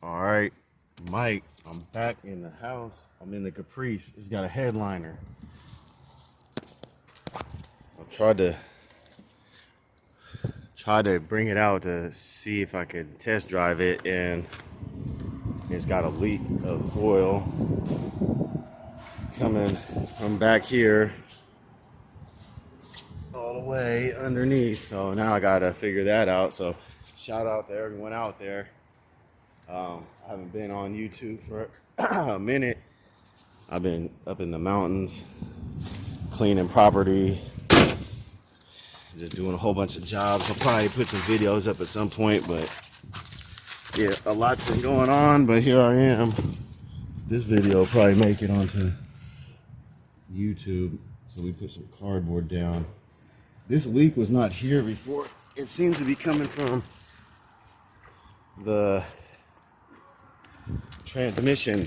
All right, Mike, I'm back in the house. I'm in the Caprice. It's got a headliner. I tried to bring it out to see if I could test drive it, and it's got a leak of oil coming from back here all the way underneath. So now I gotta figure that out. So shout out to everyone out there. I haven't been on YouTube for a minute. I've been up in the mountains, cleaning property, just doing a whole bunch of jobs. I'll probably put some videos up at some point, but yeah, a lot's been going on, but here I am. This video will probably make it onto YouTube. So we put some cardboard down. This leak was not here before. It seems to be coming from the transmission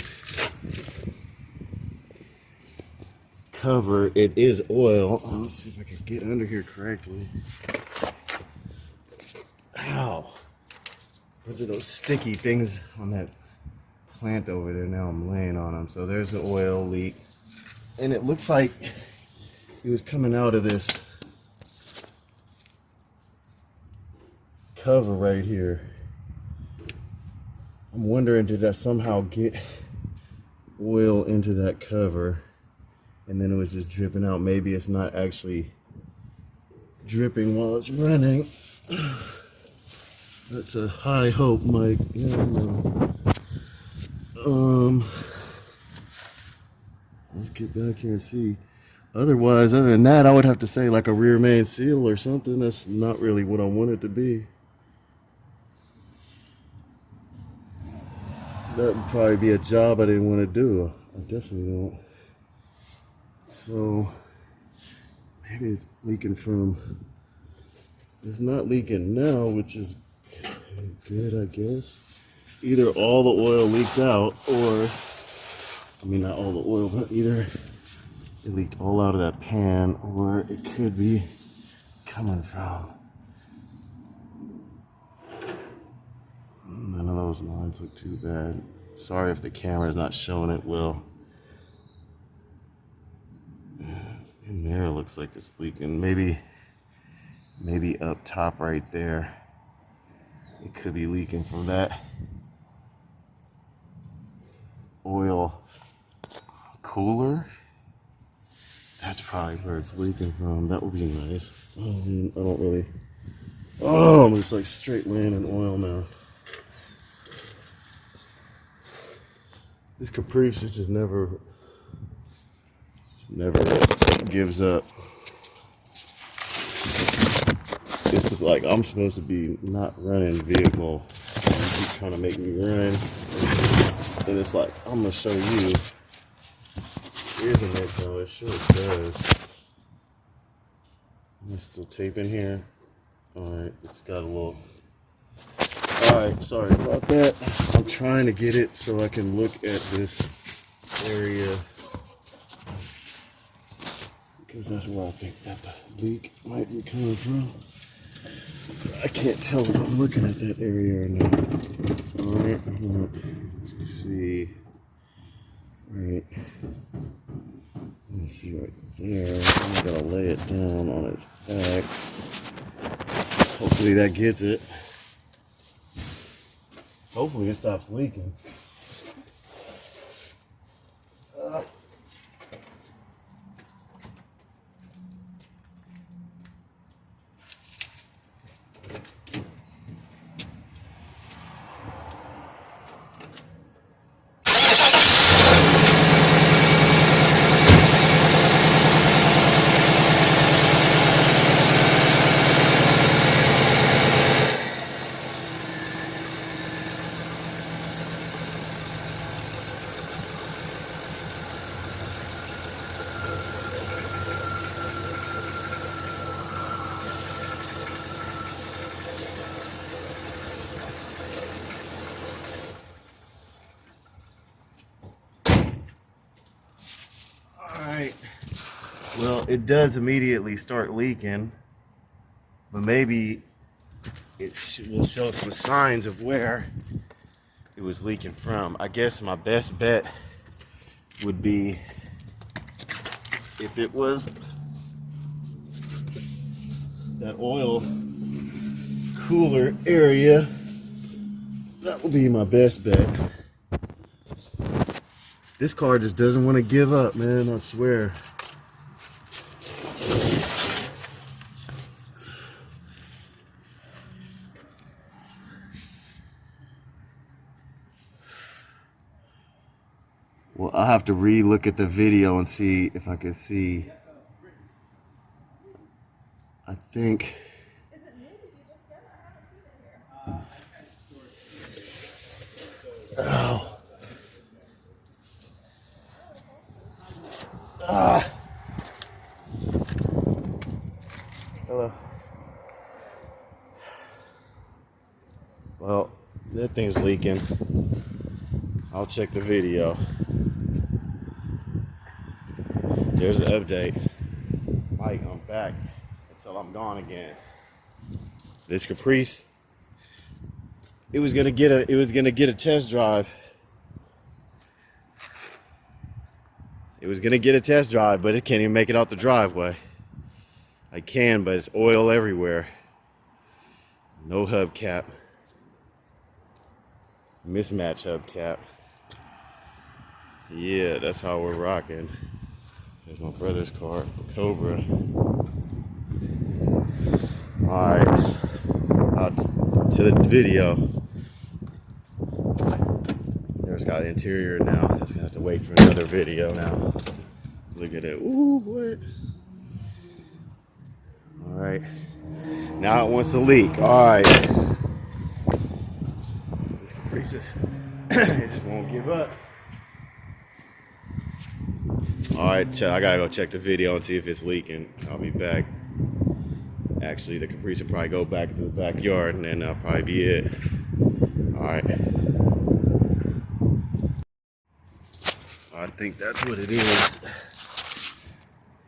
cover. It is oil. Let's see if I can get under here correctly. Ow. Bunch of those sticky things on that plant over there. Now I'm laying on them. So there's the oil leak. And it looks like it was coming out of this cover right here. I'm wondering, did I somehow get oil into that cover and then it was just dripping out? Maybe it's not actually dripping while it's running. That's a high hope, Mike. Yeah, I know. Let's get back here and see. Other than that, I would have to say like a rear main seal or something. That's not really what I want it to be. That would probably be a job I didn't want to do. I definitely don't. So maybe it's leaking from. It's not leaking now, which is good, I guess. Either all the oil leaked out, or not all the oil, but either it leaked all out of that pan, or it could be coming from. None of those lines look too bad. Sorry if the camera's not showing it well. In there it looks like it's leaking. Maybe up top right there. It could be leaking from that oil cooler. That's probably where it's leaking from. That would be nice. I don't really. Oh, I'm just like straight laying in oil now. This Caprice just never gives up. It's like I'm supposed to be not running vehicle. You keep trying to make me run. And it's like, I'm gonna show you. Isn't it though? It sure does. Am I still taping here? Alright, it's got a little. Alright, sorry about that. I'm trying to get it so I can look at this area, because that's where I think that the leak might be coming from. I can't tell if I'm looking at that area or not. Alright, let's see. Right. Let me see right there. I'm gonna lay it down on its back. Hopefully that gets it. Hopefully it stops leaking. Well, it does immediately start leaking, but maybe it will show some signs of where it was leaking from. I guess my best bet would be if it was that oil cooler area. That would be my best bet. This car just doesn't want to give up, man, I swear. Well, I'll have to re-look at the video and see if I can see. I think. Is it new? Did you just get it? I haven't seen it here. Oh. Ah. Hello. Well, that thing's leaking. I'll check the video. There's an update. Mike, I'm back until I'm gone again. This Caprice, it was gonna get a test drive. It was gonna get a test drive, but it can't even make it out the driveway. I can, but it's oil everywhere. No hubcap. Mismatch hubcap. Yeah, that's how we're rocking. There's my brother's car, Cobra. Alright, to the video. There's got interior now. Just gonna have to wait for another video now. Look at it. Ooh, what? Alright. Now it wants to leak. Alright. This Caprice it just won't give up. Alright, I gotta go check the video and see if it's leaking. I'll be back. Actually, the Caprice will probably go back to the backyard and then that'll probably be it. Alright. I think that's what it is.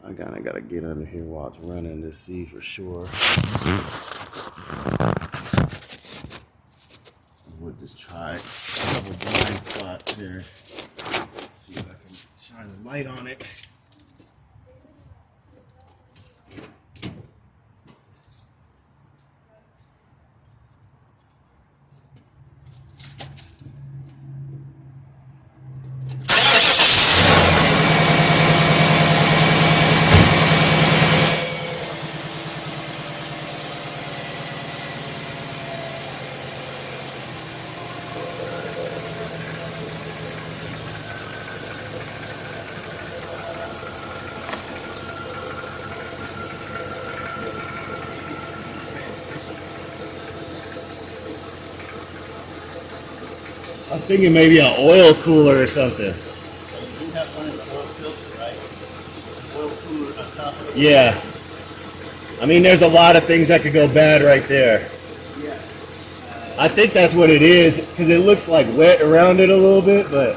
I gotta get under here while it's running to see for sure. We'll just try a couple blind spots here. See if I can shine the light on it. I'm thinking maybe an oil cooler or something. You do have one in the oil filter, right? Oil cooler on top of it. Yeah. I mean, there's a lot of things that could go bad right there. Yeah. I think that's what it is, because it looks like wet around it a little bit, but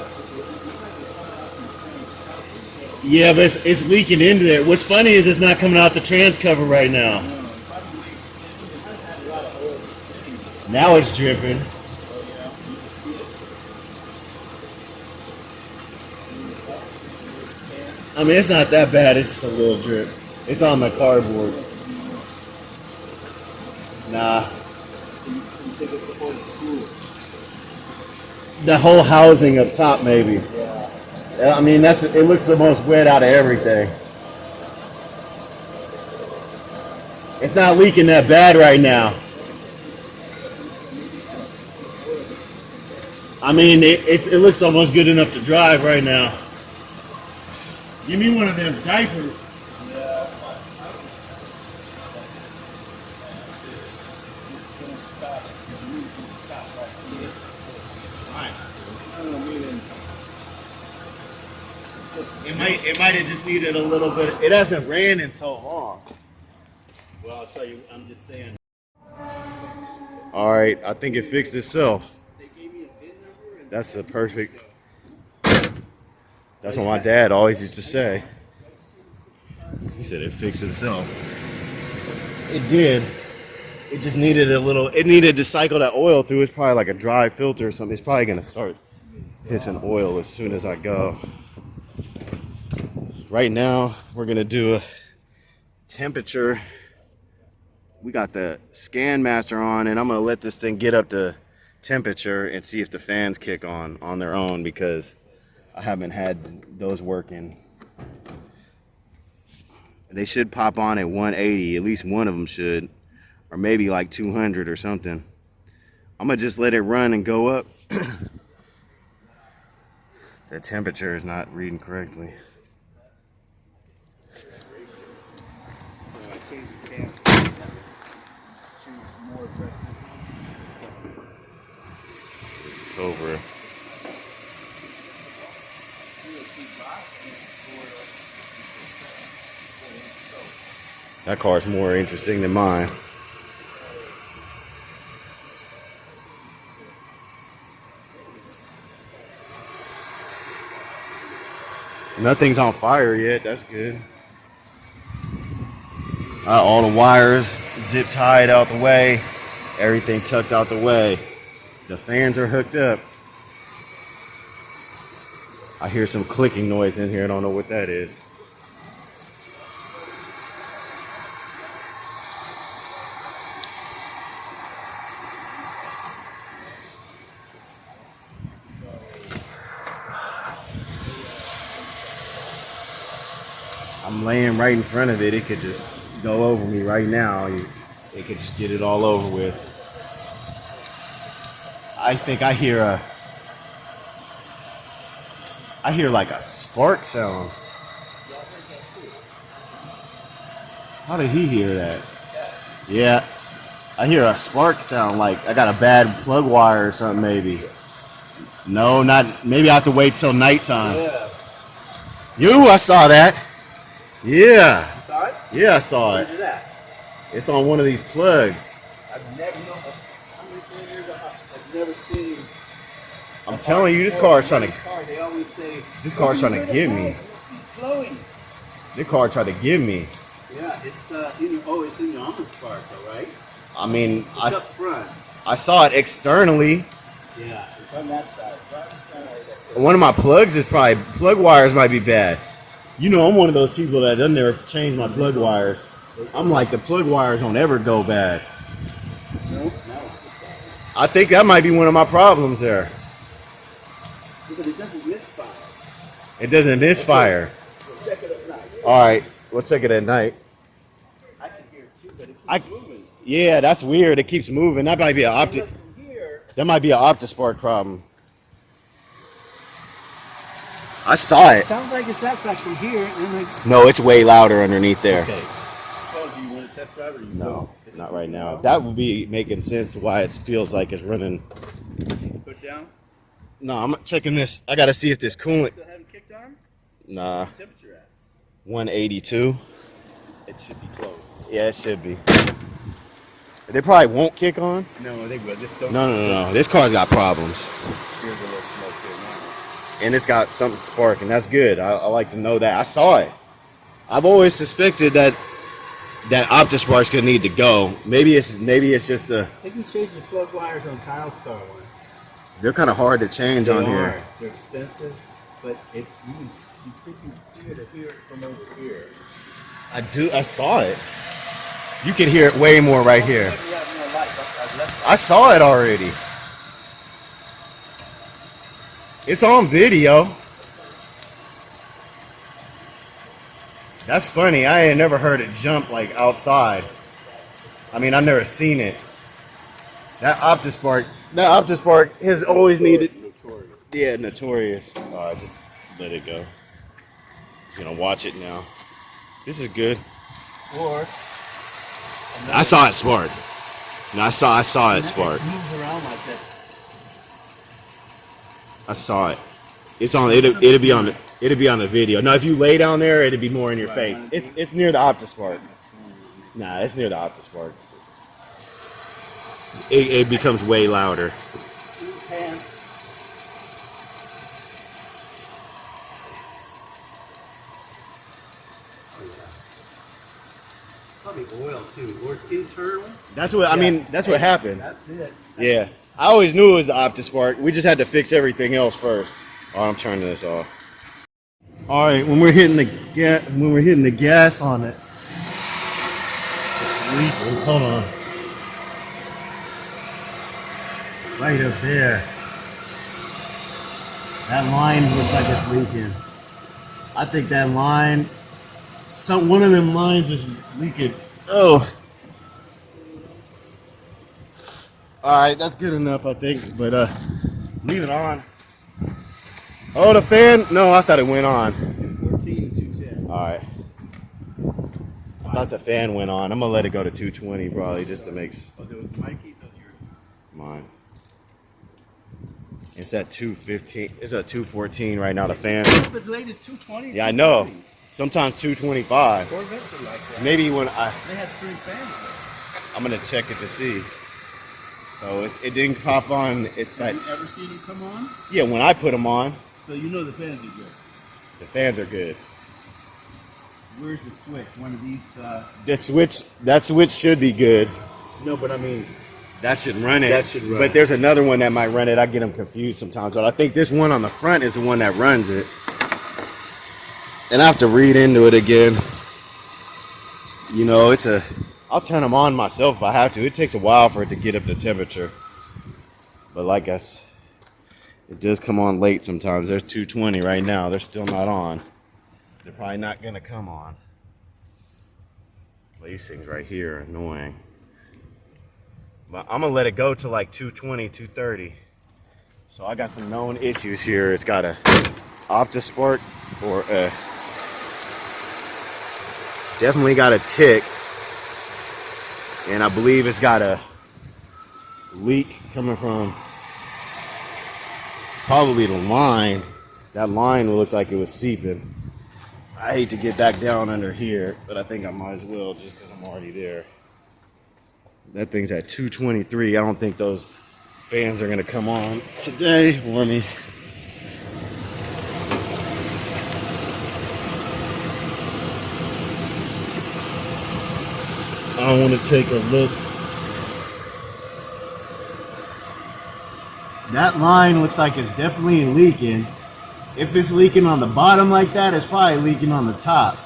yeah, but it's leaking into there. What's funny is it's not coming out the trans cover right now. Now it's dripping. I mean, it's not that bad. It's just a little drip. It's on my cardboard. Nah. The whole housing up top, maybe. Yeah. I mean, it looks the most wet out of everything. It's not leaking that bad right now. I mean, it looks almost good enough to drive right now. Give me one of them diapers. It might have just needed a little bit. It hasn't ran in so long. Well, I'll tell you, I'm just saying. All right, I think it fixed itself. That's a perfect. That's what my dad always used to say. He said it fixed itself. It did. it just needed a little. It needed to cycle that oil through. It's probably like a dry filter or something. It's probably gonna start hissing oil as soon as I go. Right now, we're gonna do a temperature. We got the Scanmaster on, and I'm gonna let this thing get up to temperature and see if the fans kick on their own, because I haven't had those working. They should pop on at 180. At least one of them should, or maybe like 200 or something. I'm gonna just let it run and go up. The temperature is not reading correctly. Over. That car's more interesting than mine. Nothing's on fire yet. That's good. All the wires zip tied out the way. Everything tucked out the way. The fans are hooked up. I hear some clicking noise in here. I don't know what that is. I'm laying right in front of it. It could just go over me right now. It could just get it all over with. I think I hear like a spark sound. How did he hear that? Yeah, I hear a spark sound, like I got a bad plug wire or something maybe. No, not, maybe I have to wait till nighttime. Yeah. I saw that. Yeah. You saw it? Yeah, I saw it. Where's it at? It's on one of these plugs. I've never, you know, how many years I've never seen. I'm telling you, this car is trying to. They always say, This car's trying to get me. It's blowing. This car tried to get me. Yeah, it's in your, it's in your Optispark though, right? I mean, It's up front. I saw it externally. Yeah, it's on that side. One of my plugs is probably, plug wires might be bad. You know, I'm one of those people that doesn't ever change my plug wires. I'm like, the plug wires don't ever go bad. No. I think that might be one of my problems there. Because it doesn't misfire. It doesn't misfire. We'll check it at night. All right, we'll check it at night. I can hear it too, but it keeps moving. Yeah, that's weird. It keeps moving. That might be an That might be an Optispark problem. I saw it. It sounds like it's outside from here, and then like. No, it's way louder underneath there. Okay. Oh, do you want to test drive or you No, not right now. That would be making sense why it feels like it's running. Put down? No, I'm checking this. I gotta see if this coolant. Still haven't kicked on? Nah, What's the temperature at? 182. It should be close. Yeah, it should be. They probably won't kick on. No, they will. Just don't. No. This car's got problems, Here's a little smoke here now. and it's got something sparking. That's good. I like to know that. I saw it. I've always suspected that Optispark's gonna need to go. Maybe it's just I think you change the plug wires on Tile Star one. they're kind of hard to change on here. They're expensive, but if you think you hear to hear it from over here. I saw it. You can hear it way more right here. Maybe you have more light, but I've left I saw it already. It's on video. That's funny. I ain't never heard it jump like outside. I mean, I've never seen it. That Optispark has always needed. notorious. Yeah, notorious. Just let it go. Just gonna watch it now. This is good. Or I saw it spark. No, I saw it spark. It moves around like that. I saw it. It's on. It'll be on the video. Now, if you lay down there, it'll be more in your face. It's near the Optispark. Nah, it's near the Optispark. It becomes way louder. Probably oil too, or internal. That's what I mean. That's what happens. That's it. Yeah, I always knew it was the Optispark. We just had to fix everything else first. Oh, I'm turning this off. All right, when we're hitting the gas on it, it's leaking. Hold on. Right up there. That line looks like it's leaking. I think that line, one of them lines is leaking. Oh. All right, that's good enough, I think. But leave it on. Oh, the fan? No, I thought it went on. 214 and 210. All right. I thought the fan went on. I'm gonna let it go to 220 probably just to make Oh, there was Mikey's on your. mine. It's at 215. It's at 214 right now. The fan. As late as 220. Yeah, I know. Sometimes 225. Corvettes are like that. Maybe when They had spring fans. I'm gonna check it to see. So it didn't pop on. It's Have that. you ever seen them come on? Yeah, when I put them on, So you know the fans are good. the fans are good. Where's the switch? One of these. That switch should be good. No, but I mean, that should run it. That should run But it. there's another one that might run it. I get them confused sometimes. But I think this one on the front is the one that runs it. And I have to read into it again. You know, I'll turn them on myself if I have to. It takes a while for it to get up to temperature. But like I said, it does come on late sometimes. There's 220 right now. They're still not on. They're probably not going to come on. These things right here are annoying. But I'm going to let it go to like 220, 230. So I got some known issues here. It's got a Optispark or definitely got a tick. And I believe it's got a leak coming from probably the line. That line looked like it was seeping. I hate to get back down under here, but I think I might as well just because I'm already there. That thing's at 223. I don't think those fans are going to come on today for me. I want to take a look. That line looks like it's definitely leaking. If it's leaking on the bottom like that, it's probably leaking on the top.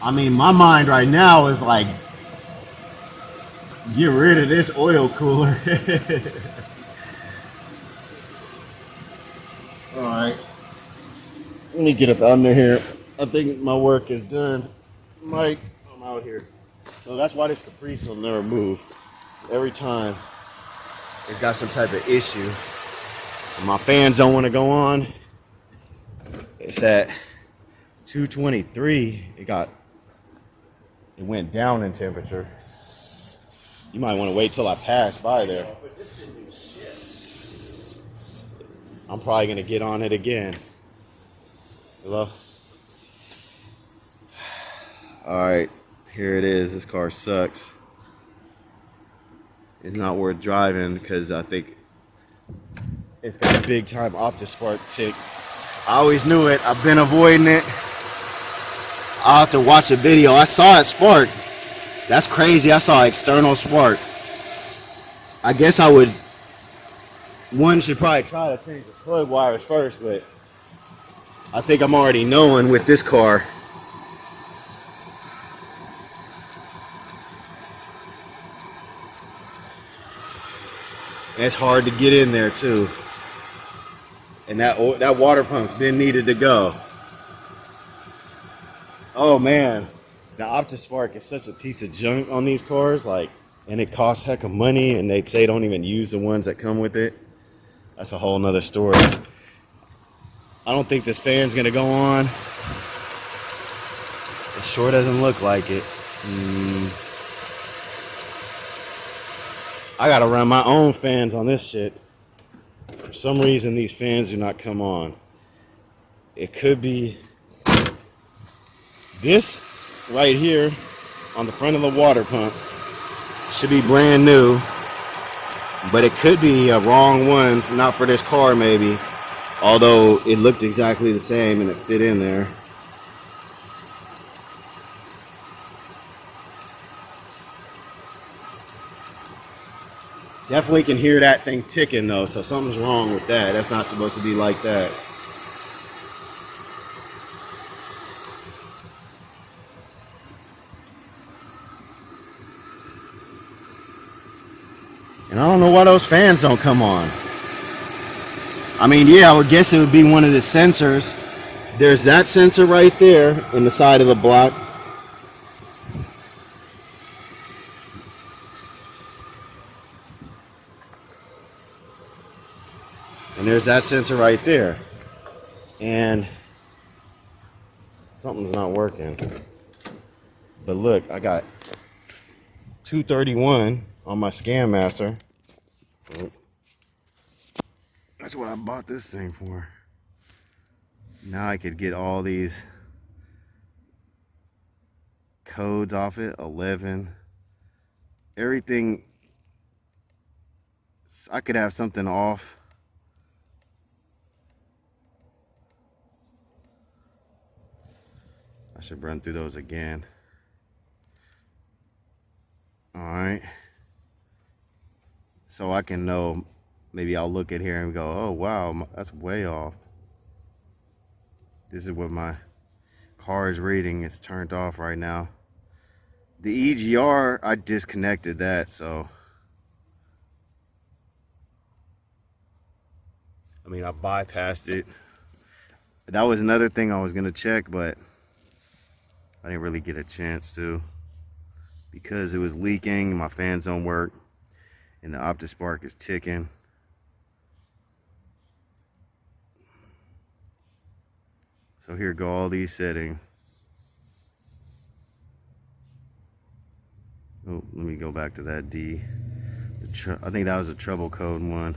I mean, my mind right now is like, get rid of this oil cooler. All right. Let me get up under here. I think my work is done. Mike, I'm out here. So that's why this Caprice will never move. Every time it's got some type of issue. And my fans don't want to go on. It's at 223. It went down in temperature. You might want to wait till I pass by there. I'm probably going to get on it again. Hello? Alright, here it is. This car sucks. It's not worth driving because I think it's got a big time Optispark tick. I always knew it. I've been avoiding it. I'll have to watch the video. I saw it spark. That's crazy. I saw external spark. I guess one should probably try to change the plug wires first, but I think I'm already knowing with this car. It's hard to get in there too. And that water pump's been needed to go. Oh man, the Optispark is such a piece of junk on these cars, and it costs heck of money, and they say don't even use the ones that come with it. That's a whole nother story. I don't think this fan's gonna go on. It sure doesn't look like it. I gotta run my own fans on this shit. For some reason, these fans do not come on. It could be this right here on the front of the water pump. Should be brand new, but it could be a wrong one, not for this car maybe. Although it looked exactly the same and it fit in there. Definitely can hear that thing ticking though, so something's wrong with that. That's not supposed to be like that. And I don't know why those fans don't come on. I mean, yeah, I would guess it would be one of the sensors. There's that sensor right there in the side of the block. And there's that sensor right there. And something's not working. But look, I got 231 on my Scanmaster. That's what I bought this thing for. Now I could get all these codes off it. 11. Everything. I could have something off. I should run through those again. Alright. So I can know. Maybe I'll look at here and go, oh wow, that's way off. This is what my car's reading. It's turned off right now. The EGR, I disconnected that, so. I mean, I bypassed it. That was another thing I was gonna check, but I didn't really get a chance to. Because it was leaking, my fans don't work, and the Optispark is ticking. So here go all these settings. Oh, let me go back to that D. I think that was a trouble code one.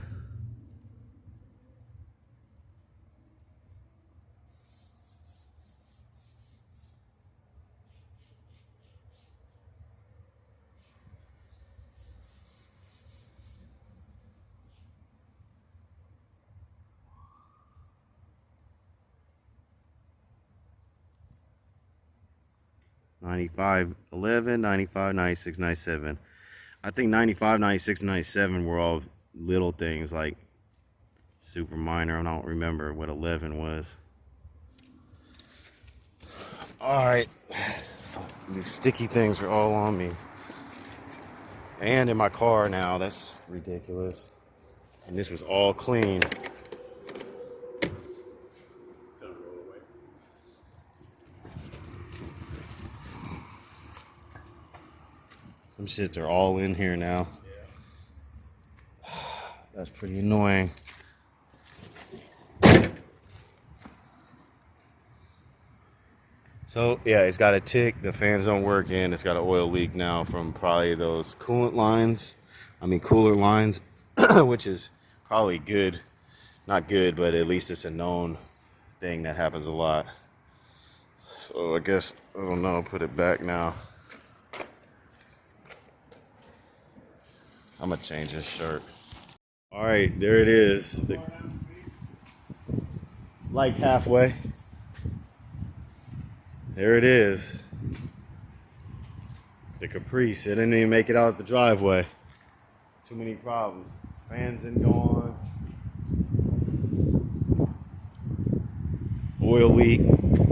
'95, 11, 95, 96, 97. I think 95, 96, 97 were all little things like super minor. I don't remember what 11 was. All right. These sticky things are all on me. And in my car now. That's ridiculous. And this was all clean. Them shits are all in here now. That's pretty annoying. So yeah, it's got a tick. The fans don't work, and it's got an oil leak now from probably those coolant lines. Cooler lines, which is probably good. Not good, but at least it's a known thing that happens a lot. So I guess, I don't know, put it back now. I'm gonna change this shirt. All right, there it is. Like halfway. There it is. The Caprice. It didn't even make it out the driveway. Too many problems. Fans didn't go on. Oil leak.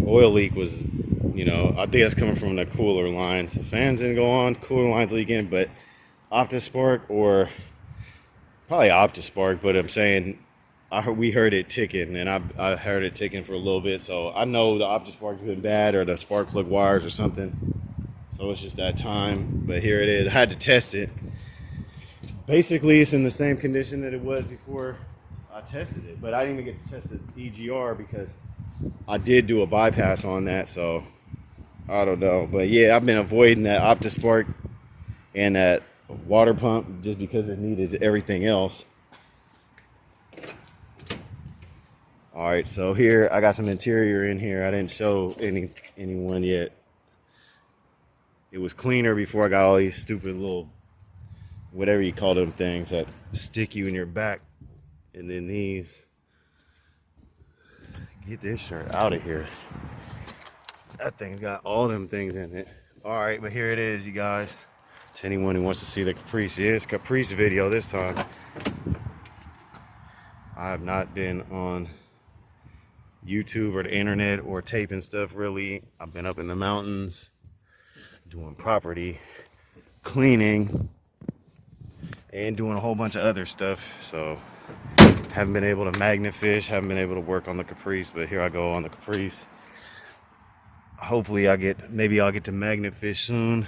Oil leak was, I think that's coming from the cooler lines. The fans didn't go on. Cooler lines leaking, but Optispark, or probably Optispark, but I'm saying we heard it ticking, and I heard it ticking for a little bit, so I know the Optispark's been bad, or the spark plug wires or something. So it's just that time, but here it is. I had to test it. Basically, it's in the same condition that it was before I tested it, but I didn't even get to test the EGR because I did do a bypass on that, so I don't know. But yeah, I've been avoiding that Optispark and that water pump just because it needed everything else. All right, so here I got some interior in here. I didn't show anyone yet. It was cleaner before I got all these stupid little, whatever you call them things that stick you in your back. And then these. Get this shirt out of here. That thing's got all them things in it. All right, but here it is, you guys. To anyone who wants to see the Caprice, it's Caprice video this time. I have not been on YouTube or the internet or taping stuff really. I've been up in the mountains doing property cleaning and doing a whole bunch of other stuff. So haven't been able to magnet fish, haven't been able to work on the Caprice, but here I go on the Caprice. Hopefully maybe I'll get to magnet fish soon.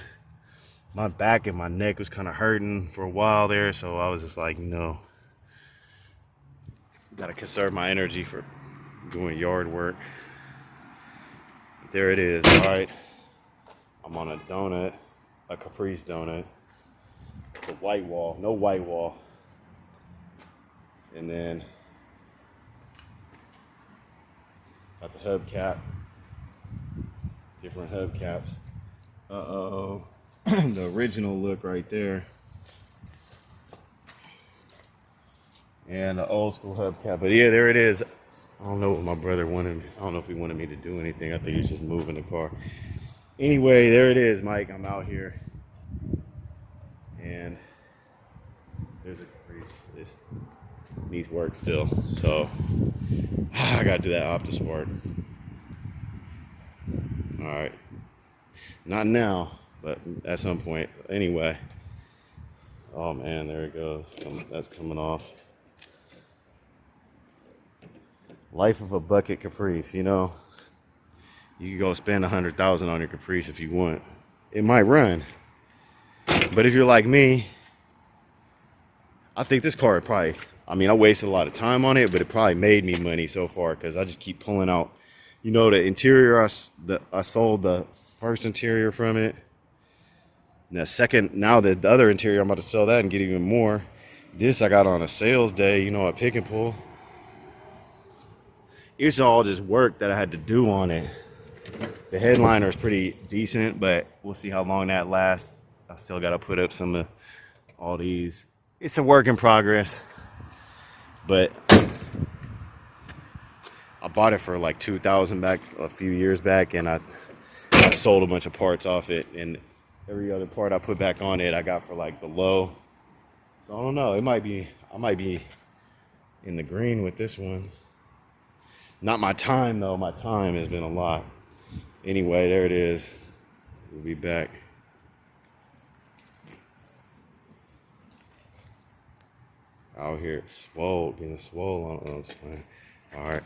My back and my neck was kind of hurting for a while there, so I was just like, gotta conserve my energy for doing yard work. But there it is. All right, I'm on a donut, a Caprice donut, the white wall, no white wall, and then got the hubcap, different hubcaps. The original look right there. And the old school hubcap. But yeah, there it is. I don't know what my brother wanted me. I don't know if he wanted me to do anything. I think he was just moving the car. Anyway, there it is, Mike. I'm out here. And there's a Caprice. This needs work still. So I gotta do that Optispark. Alright. Not now, but at some point. Anyway. Oh man, there it goes. That's coming off. Life of a bucket Caprice, you know. You can go spend $100,000 on your Caprice if you want. It might run. But if you're like me, I think this car probably, I wasted a lot of time on it, but it probably made me money so far because I just keep pulling out, the interior. I sold the first interior from it. And now the other interior, I'm about to sell that and get even more. This I got on a sales day, at Pick and Pull. It's all just work that I had to do on it. The headliner is pretty decent, but we'll see how long that lasts. I still got to put up some of all these. It's a work in progress, but I bought it for like $2,000 back a few years back, and I sold a bunch of parts off it, and every other part I put back on it, I got for like the low. So I don't know. I might be in the green with this one. Not my time though. My time has been a lot. Anyway, there it is. We'll be back. Out here, getting swole on. All right.